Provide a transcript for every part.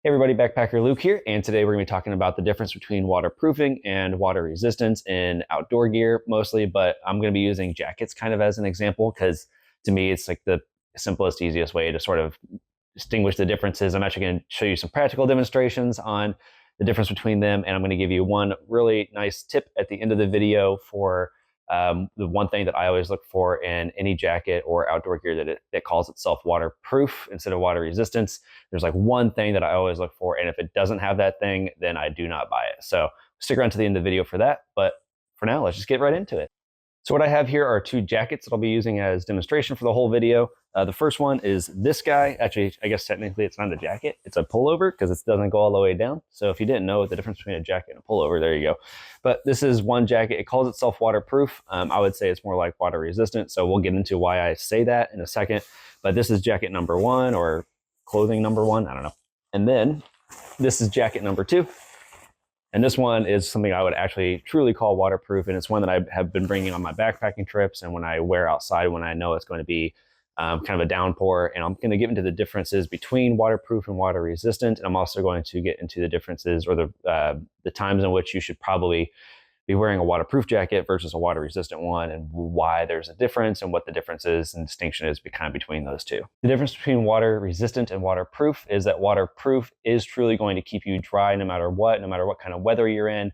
Hey everybody, Backpacker Luke here, and today we're going to be talking about the difference between waterproofing and water resistance in outdoor gear mostly, but I'm going to be using jackets kind of as an example because to me it's like the simplest, easiest way to sort of distinguish the differences. I'm actually going to show you some practical demonstrations on the difference between them, and I'm going to give you one really nice tip at the end of the video for the one thing that I always look for in any jacket or outdoor gear that calls itself waterproof instead of water resistance. There's like one thing that I always look for, and if it doesn't have that thing, then I do not buy it. So stick around to the end of the video for that, but for now, let's just get right into it. So what I have here are two jackets that I'll be using as demonstration for the whole video. The first one is this guy. Actually, I guess technically it's not a jacket. It's a pullover because it doesn't go all the way down. So if you didn't know the difference between a jacket and a pullover, there you go. But this is one jacket. It calls itself waterproof. I would say it's more like water resistant. So we'll get into why I say that in a second. But this is jacket number one, or clothing number one. I don't know. And then this is jacket number two. And this one is something I would actually truly call waterproof. And it's one that I have been bringing on my backpacking trips and when I wear outside when I know it's going to be kind of a downpour. And I'm going to get into the differences between waterproof and water resistant. And I'm also going to get into the differences or the times in which you should probably be wearing a waterproof jacket versus a water resistant one, and why there's a difference and what the difference is and distinction is kind of between those two. The difference between water resistant and waterproof is that waterproof is truly going to keep you dry no matter what kind of weather you're in,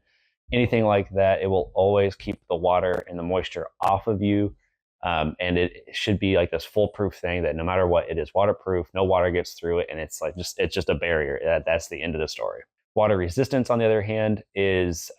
anything like that. It will always keep the water and the moisture off of you. And it should be like this foolproof thing that no matter what, it is waterproof, no water gets through it, and it's just a barrier. That's the end of the story. Water resistance, on the other hand, is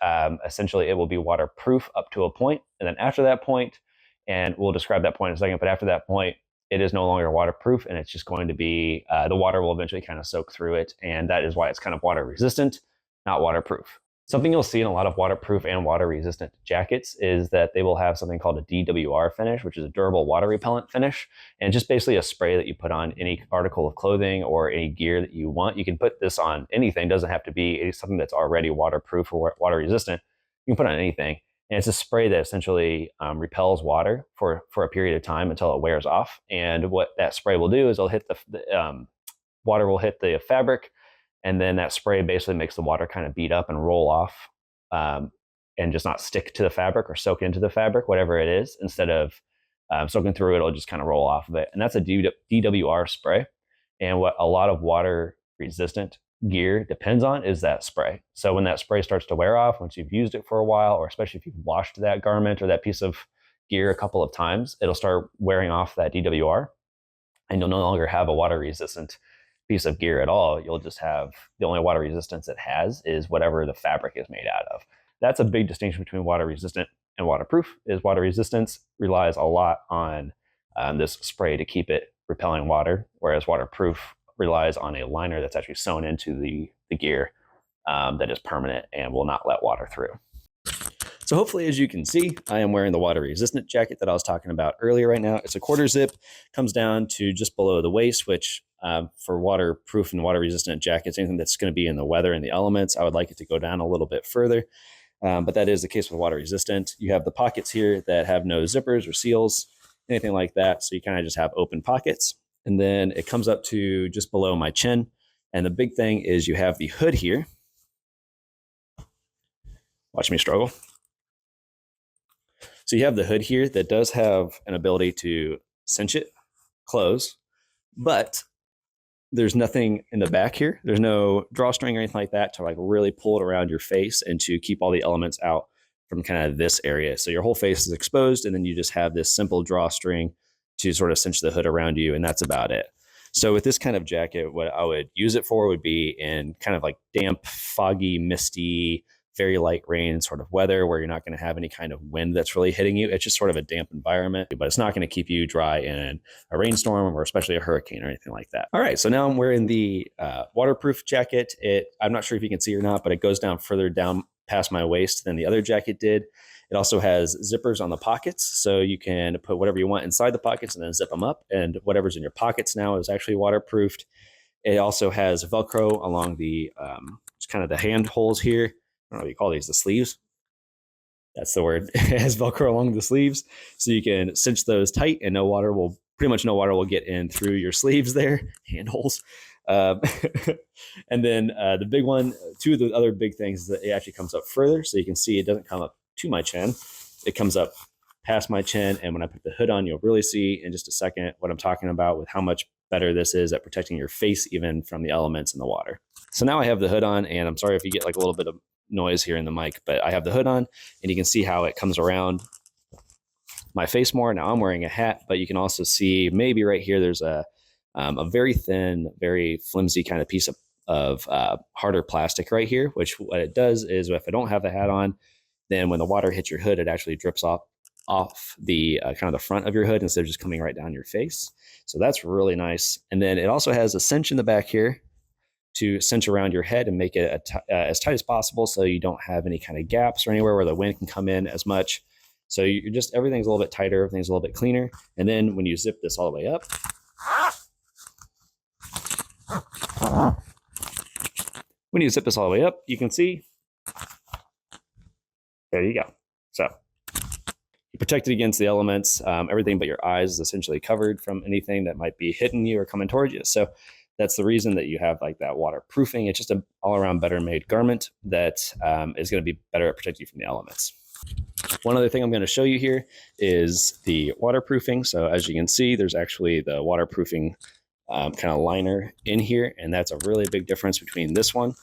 essentially it will be waterproof up to a point, and then after that point, and we'll describe that point in a second, but after that point, it is no longer waterproof, and it's just going to be, the water will eventually kind of soak through it, and that is why it's kind of water resistant, not waterproof. Something you'll see in a lot of waterproof and water resistant jackets is that they will have something called a DWR finish, which is a durable water repellent finish. And just basically a spray that you put on any article of clothing or any gear that you want. You can put this on anything. It doesn't have to be something that's already waterproof or water resistant. You can put on anything. And it's a spray that essentially repels water for a period of time until it wears off. And what that spray will do is it'll hit the water will hit the fabric, and then that spray basically makes the water kind of beat up and roll off and just not stick to the fabric or soak into the fabric, whatever it is. Instead of soaking through it, it'll just kind of roll off of it. And that's a DWR spray. And what a lot of water resistant gear depends on is that spray. So when that spray starts to wear off, once you've used it for a while, or especially if you've washed that garment or that piece of gear a couple of times, it'll start wearing off that DWR, and you'll no longer have a water resistant piece of gear at all. You'll just have the only water resistance it has is whatever the fabric is made out of. That's a big distinction between water resistant and waterproof. Is water resistance relies a lot on this spray to keep it repelling water, whereas waterproof relies on a liner that's actually sewn into the gear that is permanent and will not let water through. So hopefully, as you can see, I am wearing the water resistant jacket that I was talking about earlier right now. It's a quarter zip, comes down to just below the waist, which for waterproof and water resistant jackets, anything that's going to be in the weather and the elements, I would like it to go down a little bit further. But that is the case with water resistant. You have the pockets here that have no zippers or seals, anything like that. So you kind of just have open pockets. And then it comes up to just below my chin. And the big thing is you have the hood here. Watch me struggle. So you have the hood here that does have an ability to cinch it close, but there's nothing in the back here. There's no drawstring or anything like that to like really pull it around your face and to keep all the elements out from kind of this area. So your whole face is exposed, and then you just have this simple drawstring to sort of cinch the hood around you, and that's about it. So with this kind of jacket, what I would use it for would be in kind of like damp, foggy, misty, very light rain sort of weather where you're not going to have any kind of wind that's really hitting you. It's just sort of a damp environment, but it's not going to keep you dry in a rainstorm or especially a hurricane or anything like that. All right, so now I'm wearing the waterproof jacket. I'm not sure if you can see or not, but it goes down further down past my waist than the other jacket did. It also has zippers on the pockets, so you can put whatever you want inside the pockets and then zip them up, and whatever's in your pockets now is actually waterproofed. It also has Velcro along the just kind of the hand holes here. I don't know what you call these, the sleeves. That's the word. It has Velcro along the sleeves, so you can cinch those tight, and pretty much no water will get in through your sleeves there, hand holes. Um, and then the big one, two of the other big things is that it actually comes up further. So you can see it doesn't come up to my chin. It comes up past my chin. And when I put the hood on, you'll really see in just a second what I'm talking about with how much better this is at protecting your face even from the elements in the water. So now I have the hood on, and I'm sorry if you get like a little bit of noise here in the mic, but I have the hood on and you can see how it comes around my face more. Now I'm wearing a hat, but you can also see maybe right here there's a very thin, very flimsy kind of piece of harder plastic right here, which what it does is if I don't have the hat on, then when the water hits your hood, it actually drips off the kind of the front of your hood instead of just coming right down your face. So that's really nice. And then it also has a cinch in the back here to cinch around your head and make it as tight as possible so you don't have any kind of gaps or anywhere where the wind can come in as much. So you're just, everything's a little bit tighter, everything's a little bit cleaner. And then when you zip this all the way up, you can see, there you go. So you protect it against the elements. Everything but your eyes is essentially covered from anything that might be hitting you or coming towards you. So that's the reason that you have like that waterproofing. It's just an all-around better made garment that is going to be better at protecting you from the elements. One other thing I'm going to show you here is the waterproofing. So as you can see, there's actually the waterproofing kind of liner in here. And that's a really big difference between this one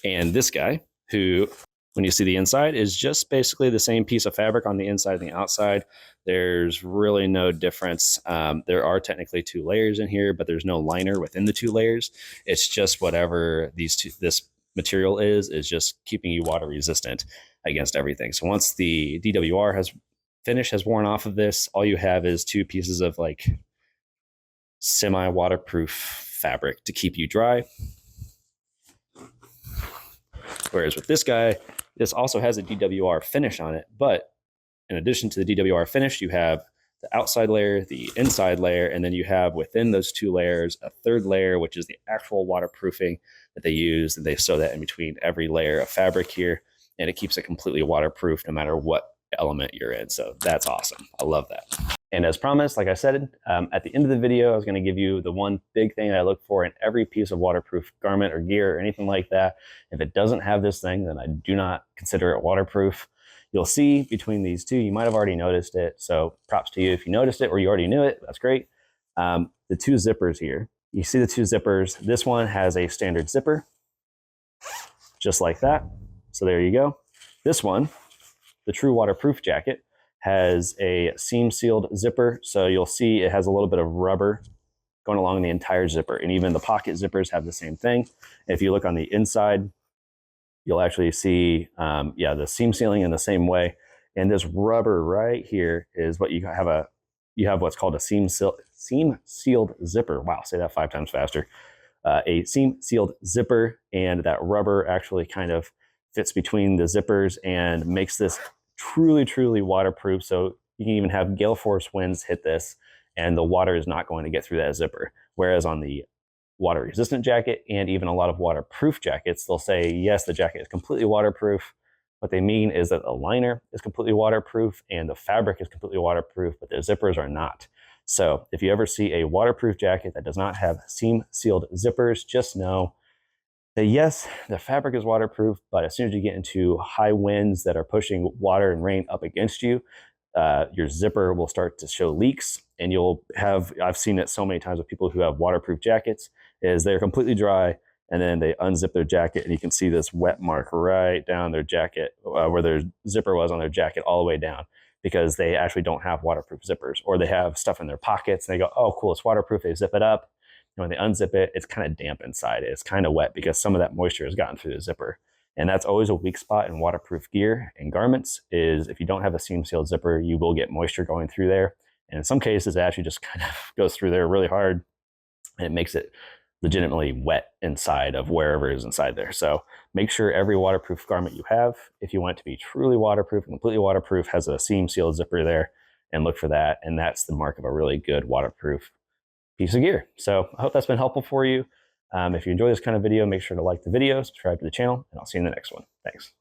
and this guy, who, when you see the inside, is just basically the same piece of fabric on the inside and the outside. There's really no difference. There are technically two layers in here, but there's no liner within the two layers. It's just whatever this material is just keeping you water resistant against everything. So once the DWR has worn off of this, all you have is two pieces of like semi-waterproof fabric to keep you dry. Whereas with this guy, this also has a DWR finish on it, but in addition to the DWR finish, you have the outside layer, the inside layer, and then you have within those two layers a third layer, which is the actual waterproofing that they use, and they sew that in between every layer of fabric here, and it keeps it completely waterproof no matter what element you're in. So that's awesome. I love that. And as promised, like I said, at the end of the video, I was going to give you the one big thing that I look for in every piece of waterproof garment or gear or anything like that. If it doesn't have this thing, then I do not consider it waterproof. You'll see between these two, you might have already noticed it. So props to you if you noticed it or you already knew it. That's great. The two zippers here. You see the two zippers. This one has a standard zipper, just like that. So there you go. This one, the true waterproof jacket, has a seam sealed zipper. So you'll see it has a little bit of rubber going along the entire zipper. And even the pocket zippers have the same thing. If you look on the inside, you'll actually see, the seam sealing in the same way. And this rubber right here is what you have what's called a seam sealed zipper. Wow, say that 5 times faster. A seam sealed zipper, and that rubber actually kind of fits between the zippers and makes this truly, truly waterproof. So you can even have gale force winds hit this and the water is not going to get through that zipper. Whereas on the water resistant jacket and even a lot of waterproof jackets, they'll say, yes, the jacket is completely waterproof. What they mean is that the liner is completely waterproof and the fabric is completely waterproof, but the zippers are not. So if you ever see a waterproof jacket that does not have seam sealed zippers, just know that yes, the fabric is waterproof, but as soon as you get into high winds that are pushing water and rain up against you, your zipper will start to show leaks, and I've seen it so many times with people who have waterproof jackets, is they're completely dry, and then they unzip their jacket, and you can see this wet mark right down their jacket, where their zipper was on their jacket all the way down, because they actually don't have waterproof zippers, or they have stuff in their pockets, and they go, oh, cool, it's waterproof, they zip it up. When they unzip it, it's kind of damp inside. It's kind of wet because some of that moisture has gotten through the zipper. And that's always a weak spot in waterproof gear and garments, is if you don't have a seam sealed zipper, you will get moisture going through there. And in some cases, it actually just kind of goes through there really hard, and it makes it legitimately wet inside of wherever is inside there. So make sure every waterproof garment you have, if you want it to be truly waterproof and completely waterproof, has a seam sealed zipper there, and look for that. And that's the mark of a really good waterproof piece of gear. So I hope that's been helpful for you. If you enjoy this kind of video, make sure to like the video, subscribe to the channel, and I'll see you in the next one. Thanks.